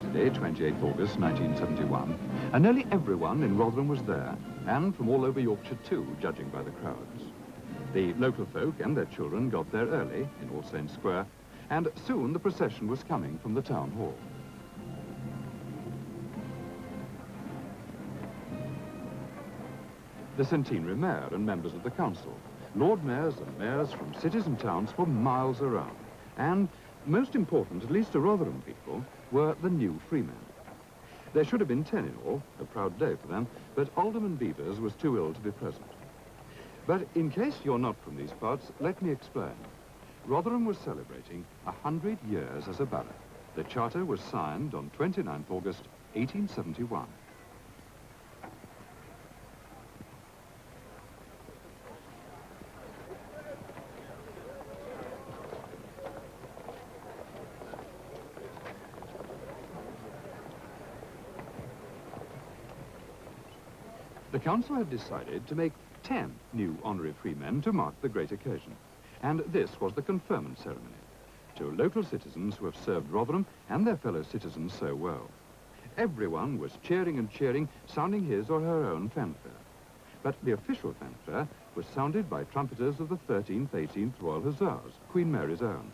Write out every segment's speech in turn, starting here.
Saturday, 28th August 1971, and nearly everyone in Rotherham was there, and from all over Yorkshire too, judging by the crowds. The local folk and their children got there early in All Saints Square, and soon the procession was coming from the town hall. The Centenary Mayor and members of the council, Lord Mayors and mayors from cities and towns for miles around, and most important, at least to Rotherham people, were the new freemen. There should have been 10 in all, a proud day for them, but Alderman Beavers was too ill to be present. But in case you're not from these parts, let me explain. Rotherham was celebrating 100 years as a borough. The charter was signed on 29th August 1871. The council had decided to make 10 new honorary freemen to mark the great occasion, and this was the conferment ceremony to local citizens who have served Rotherham and their fellow citizens so well. Everyone was cheering and cheering, sounding his or her own fanfare. But the official fanfare was sounded by trumpeters of the 13th, 18th Royal Hussars, Queen Mary's own.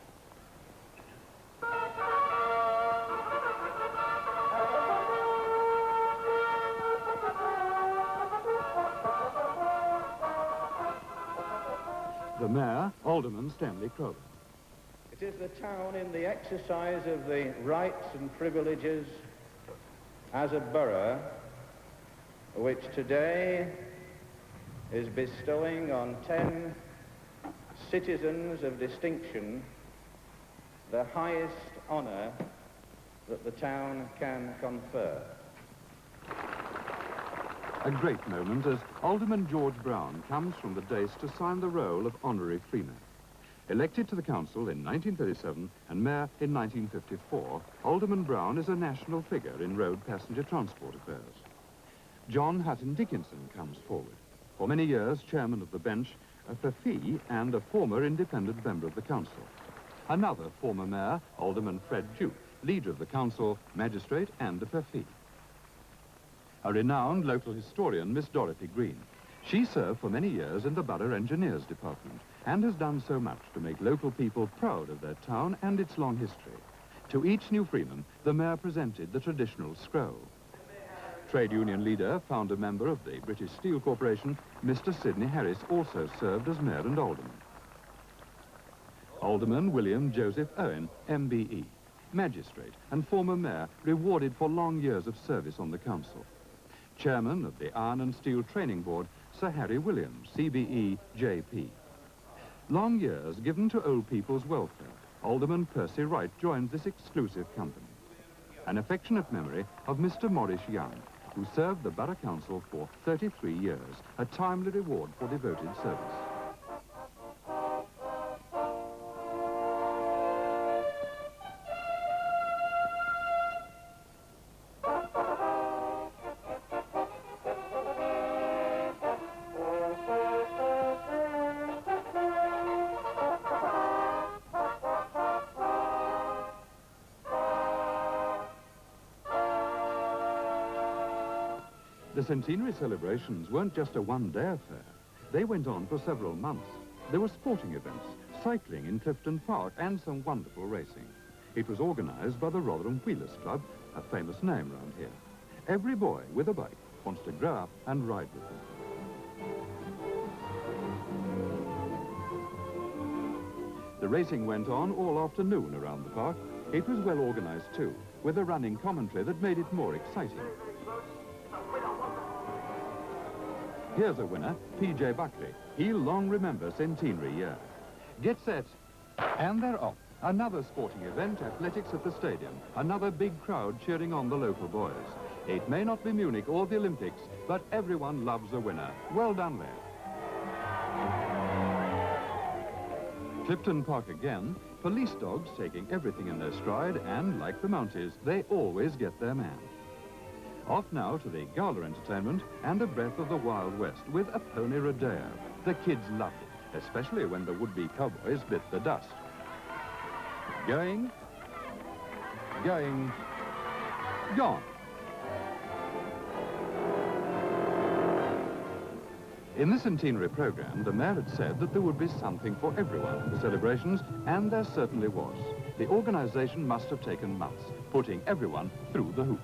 The Mayor, Alderman Stanley Crowther. It is the town in the exercise of the rights and privileges as a borough which today is bestowing on 10 citizens of distinction the highest honour that the town can confer. A great moment as Alderman George Brown comes from the dais to sign the roll of honorary freeman. Elected to the council in 1937 and mayor in 1954, Alderman Brown is a national figure in road passenger transport affairs. John Hutton Dickinson comes forward. For many years, chairman of the bench, a Perfee and a former independent member of the council. Another former mayor, Alderman Fred Duke, leader of the council, magistrate and a Perfee. A renowned local historian, Miss Dorothy Green. She served for many years in the Borough Engineers Department and has done so much to make local people proud of their town and its long history. To each new freeman, the mayor presented the traditional scroll. Trade union leader, founder member of the British Steel Corporation, Mr. Sidney Harris also served as mayor and alderman. Alderman William Joseph Owen, MBE, magistrate and former mayor, rewarded for long years of service on the council. Chairman of the Iron and Steel Training Board, Sir Harry Williams, CBE, JP. Long years given to old people's welfare, Alderman Percy Wright joins this exclusive company. An affectionate memory of Mr. Maurice Young, who served the Borough Council for 33 years, a timely reward for devoted service. The centenary celebrations weren't just a one-day affair. They went on for several months. There were sporting events, cycling in Clifton Park, and some wonderful racing. It was organised by the Rotherham Wheelers Club, a famous name around here. Every boy with a bike wants to grow up and ride with them. The racing went on all afternoon around the park. It was well organised too, with a running commentary that made it more exciting. Here's a winner, P.J. Buckley. He'll long remember centenary year. Get set, and they're off. Another sporting event, athletics at the stadium. Another big crowd cheering on the local boys. It may not be Munich or the Olympics, but everyone loves a winner. Well done, lad. Clifton Park again, police dogs taking everything in their stride, and like the Mounties, they always get their man. Off now to the gala entertainment and a breath of the Wild West with a pony rodeo. The kids loved it, especially when the would-be cowboys bit the dust. Going, going, gone. In the centenary programme, the mayor had said that there would be something for everyone in the celebrations, and there certainly was. The organisation must have taken months, putting everyone through the hoop.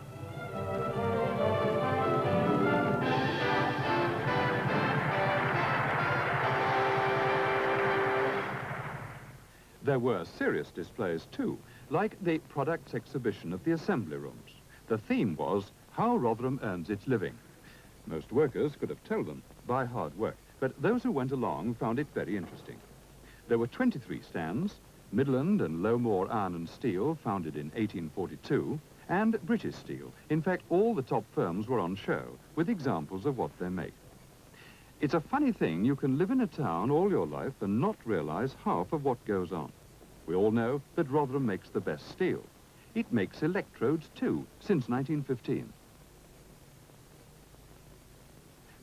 There were serious displays too, like the products exhibition at the assembly rooms. The theme was how Rotherham earns its living. Most workers could have told them by hard work, but those who went along found it very interesting. There were 23 stands, Midland and Lowmore Iron and Steel, founded in 1842, and British Steel. In fact, all the top firms were on show, with examples of what they make. It's a funny thing, you can live in a town all your life and not realise half of what goes on. We all know that Rotherham makes the best steel. It makes electrodes too, since 1915.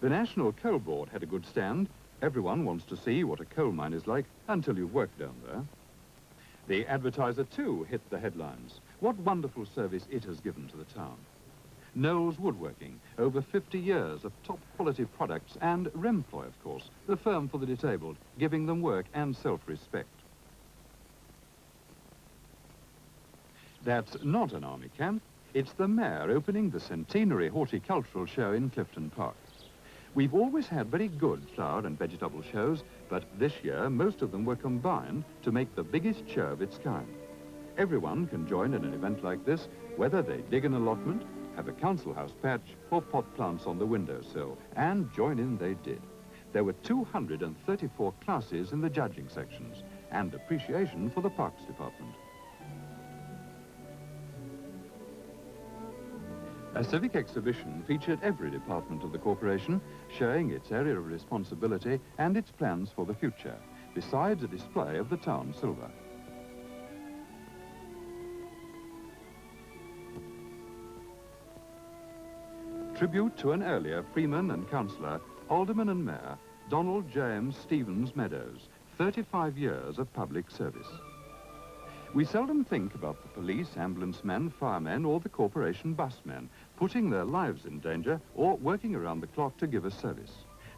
The National Coal Board had a good stand. Everyone wants to see what a coal mine is like until you've worked down there. The Advertiser too hit the headlines. What wonderful service it has given to the town. Knowles Woodworking, over 50 years of top quality products, and Remploy, of course, the firm for the disabled, giving them work and self-respect. That's not an army camp. It's the mayor opening the Centenary Horticultural Show in Clifton Park. We've always had very good flower and vegetable shows, but this year most of them were combined to make the biggest show of its kind. Everyone can join in an event like this, whether they dig an allotment, have a council house patch, or pot plants on the windowsill, and join in they did. There were 234 classes in the judging sections, and appreciation for the Parks Department. A civic exhibition featured every department of the corporation, showing its area of responsibility and its plans for the future, besides a display of the town silver. Tribute to an earlier freeman and councillor, alderman and mayor, Donald James Stevens Meadows, 35 years of public service. We seldom think about the police, ambulance men, firemen, or the corporation busmen putting their lives in danger or working around the clock to give us service.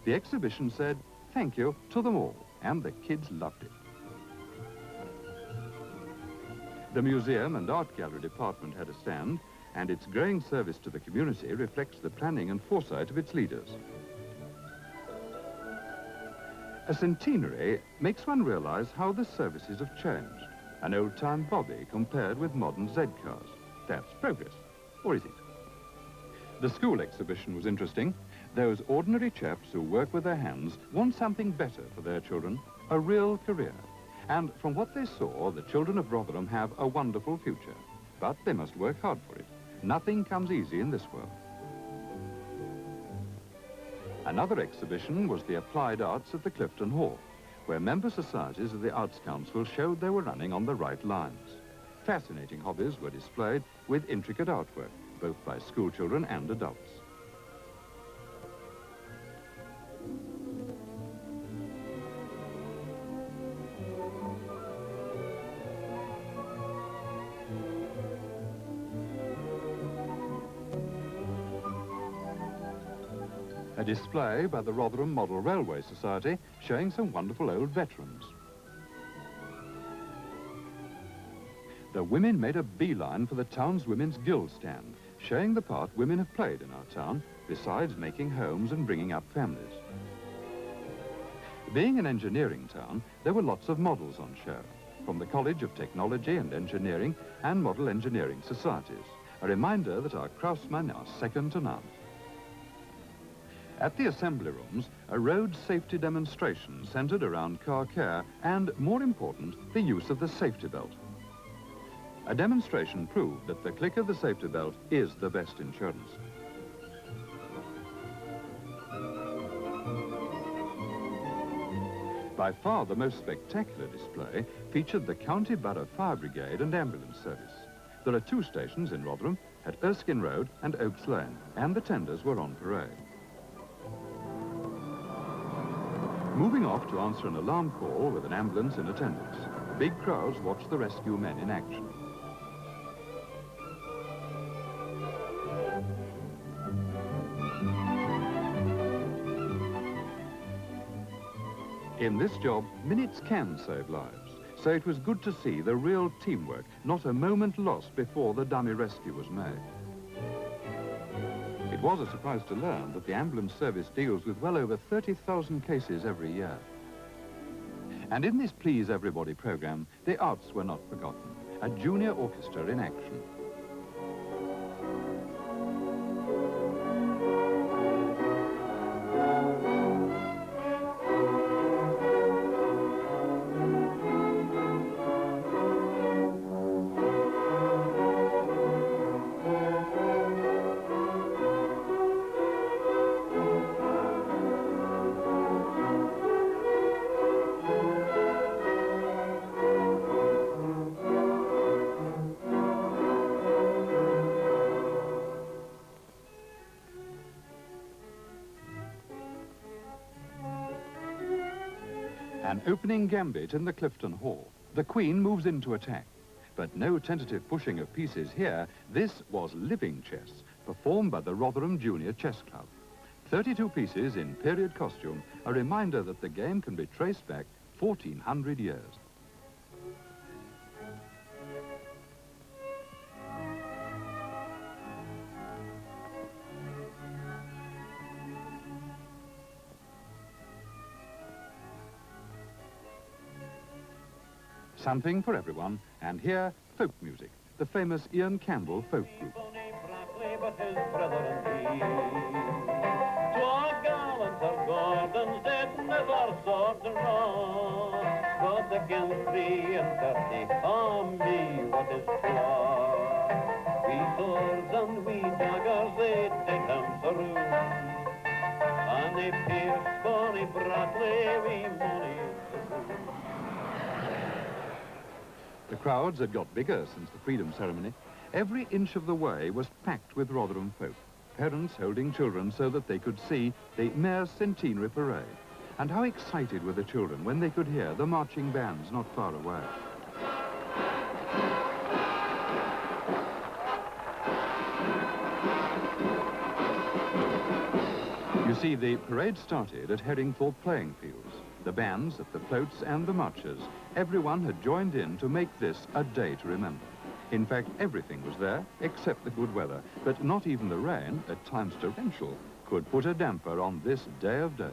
The exhibition said, thank you to them all, and the kids loved it. The museum and art gallery department had a stand, and its growing service to the community reflects the planning and foresight of its leaders. A centenary makes one realise how the services have changed. An old-time bobby compared with modern Z cars. That's progress, or is it? The school exhibition was interesting. Those ordinary chaps who work with their hands want something better for their children, a real career. And from what they saw, the children of Rotherham have a wonderful future. But they must work hard for it. Nothing comes easy in this world. Another exhibition was the Applied Arts at the Clifton Hall, where member societies of the Arts Council showed they were running on the right lines. Fascinating hobbies were displayed with intricate artwork, both by school children and adults. A display by the Rotherham Model Railway Society showing some wonderful old veterans. The women made a beeline for the town's Women's Guild stand, showing the part women have played in our town, besides making homes and bringing up families. Being an engineering town, there were lots of models on show, from the College of Technology and Engineering and model engineering societies, a reminder that our craftsmen are second to none. At the assembly rooms, a road safety demonstration centred around car care and, more important, the use of the safety belt. A demonstration proved that the click of the safety belt is the best insurance. By far the most spectacular display featured the County Borough Fire Brigade and Ambulance Service. There are 2 stations in Rotherham, at Erskine Road and Oaks Lane, and the tenders were on parade. Moving off to answer an alarm call with an ambulance in attendance, big crowds watched the rescue men in action. In this job, minutes can save lives, so it was good to see the real teamwork, not a moment lost before the dummy rescue was made. It was a surprise to learn that the ambulance service deals with well over 30,000 cases every year. And in this Please Everybody programme, the arts were not forgotten. A junior orchestra in action. An opening gambit in the Clifton Hall. The Queen moves into attack. But no tentative pushing of pieces here. This was living chess, performed by the Rotherham Junior Chess Club. 32 pieces in period costume, a reminder that the game can be traced back 1,400 years. Something for everyone, and here, folk music, the famous Ian Campbell folk group. The crowds had got bigger since the freedom ceremony. Every inch of the way was packed with Rotherham folk, parents holding children so that they could see the Mayor's Centenary Parade. And how excited were the children when they could hear the marching bands not far away. You see, the parade started at Herringthorpe playing fields. The bands at the floats and the marchers, everyone had joined in to make this a day to remember. In fact, everything was there except the good weather, but not even the rain, at times torrential, could put a damper on this day of days.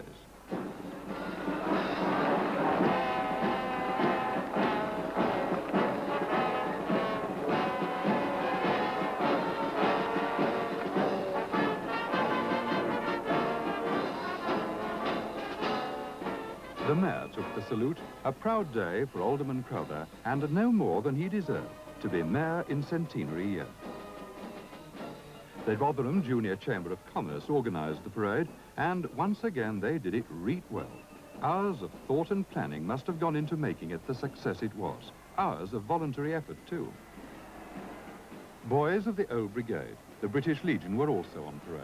The Mayor took the salute, a proud day for Alderman Crowther, and no more than he deserved, to be Mayor in Centenary year. The Rotherham Junior Chamber of Commerce organised the parade, and once again they did it reet well. Hours of thought and planning must have gone into making it the success it was. Hours of voluntary effort, too. Boys of the Old Brigade, the British Legion, were also on parade.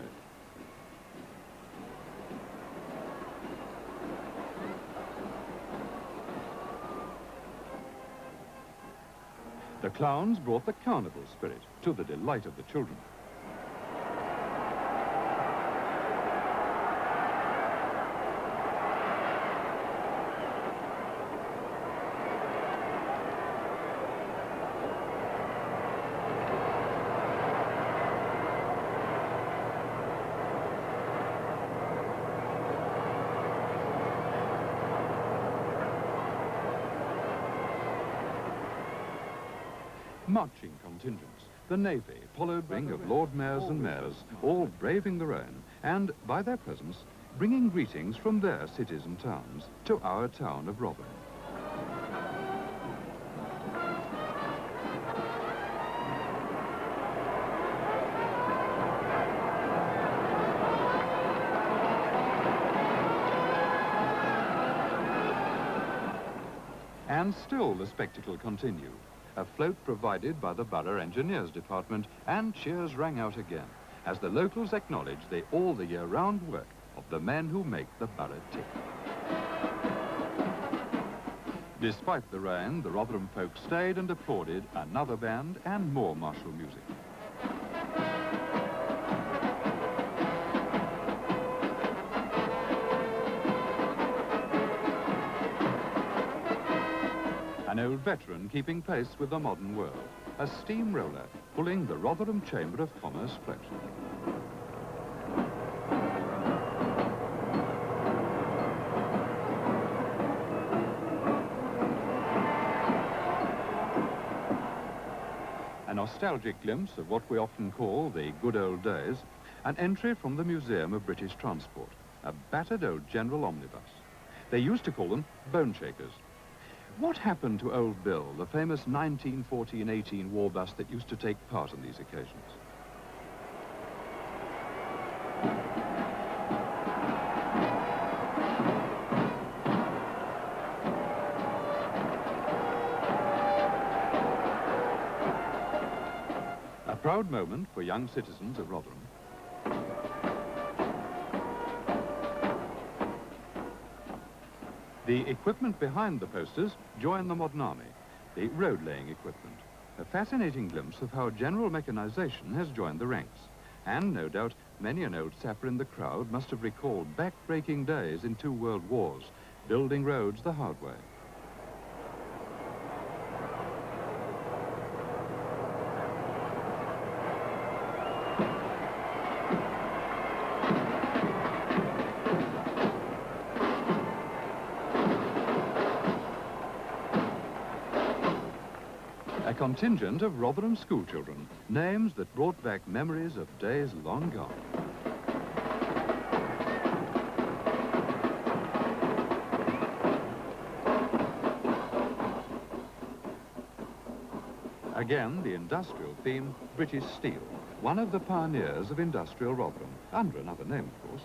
The clowns brought the carnival spirit, to the delight of the children. Marching contingents, the Navy, followed ring of Lord Mayors and Mayors, all braving the rain, and by their presence, bringing greetings from their cities and towns to our town of Rotherham. And still the spectacle continued. A float provided by the Borough Engineers Department, and cheers rang out again as the locals acknowledged the all-the-year-round work of the men who make the borough tick. Despite the rain, the Rotherham folk stayed and applauded another band and more martial music. old veteran keeping pace with the modern world, a steamroller pulling the Rotherham Chamber of Commerce float. A nostalgic glimpse of what we often call the good old days, an entry from the Museum of British Transport, a battered old General Omnibus. They used to call them bone shakers. What happened to Old Bill, the famous 1914-18 war bus that used to take part in these occasions? A proud moment for young citizens of Rotherham. The equipment behind the posters join the modern army, the road-laying equipment. A fascinating glimpse of how general mechanization has joined the ranks. And no doubt many an old sapper in the crowd must have recalled back-breaking days in 2 world wars, building roads the hard way. A contingent of Rotherham schoolchildren, names that brought back memories of days long gone. Again, the industrial theme, British Steel, one of the pioneers of industrial Rotherham, under another name, of course.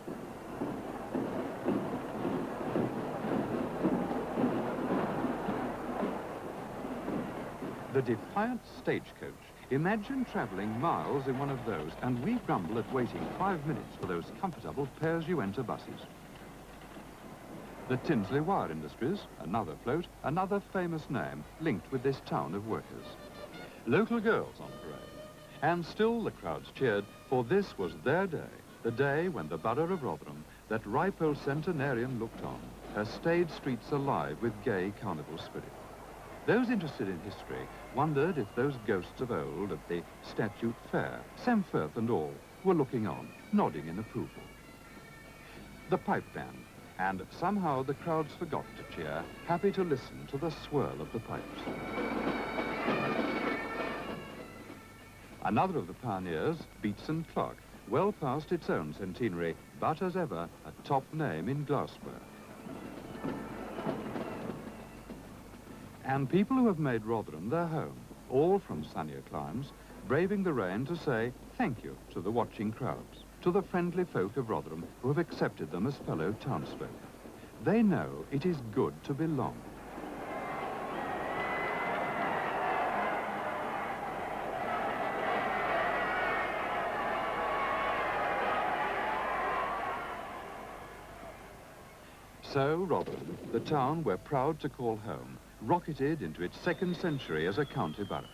The defiant stagecoach. Imagine travelling miles in one of those, and we grumble at waiting 5 minutes for those comfortable pairs-you-enter buses. The Tinsley Wire Industries, another float, another famous name linked with this town of workers. Local girls on parade. And still the crowds cheered, for this was their day, the day when the borough of Rotherham, that ripe old centenarian, looked on, her staid streets alive with gay carnival spirit. Those interested in history wondered if those ghosts of old at the Statute Fair, Sam Firth and all, were looking on, nodding in approval. The pipe band, and somehow the crowds forgot to cheer, happy to listen to the swirl of the pipes. Another of the pioneers, Beatson Clark, well past its own centenary, but as ever, a top name in glassware. And people who have made Rotherham their home, all from sunnier climes, braving the rain to say thank you to the watching crowds, to the friendly folk of Rotherham who have accepted them as fellow townsfolk. They know it is good to belong. So Rotherham, the town we're proud to call home, rocketed into its 2nd century as a county borough.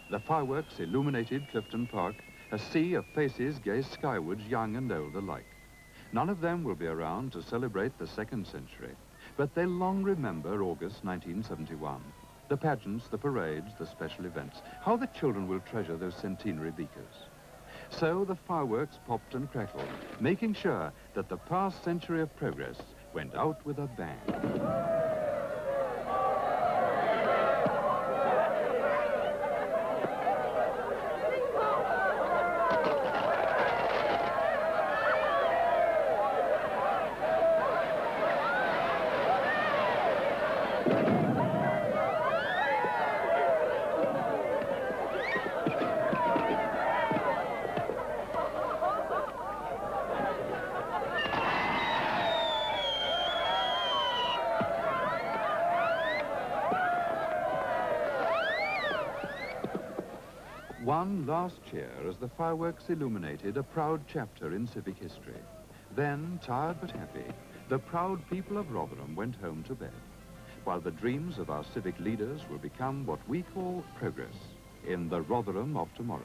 The fireworks illuminated Clifton Park, a sea of faces gazed skywards, young and old alike. None of them will be around to celebrate the 2nd century, but they'll long remember August 1971. The pageants, the parades, the special events, how the children will treasure those centenary beakers. So the fireworks popped and crackled, making sure that the past century of progress went out with a bang. One last cheer as the fireworks illuminated a proud chapter in civic history. Then, tired but happy, the proud people of Rotherham went home to bed, while the dreams of our civic leaders will become what we call progress in the Rotherham of tomorrow.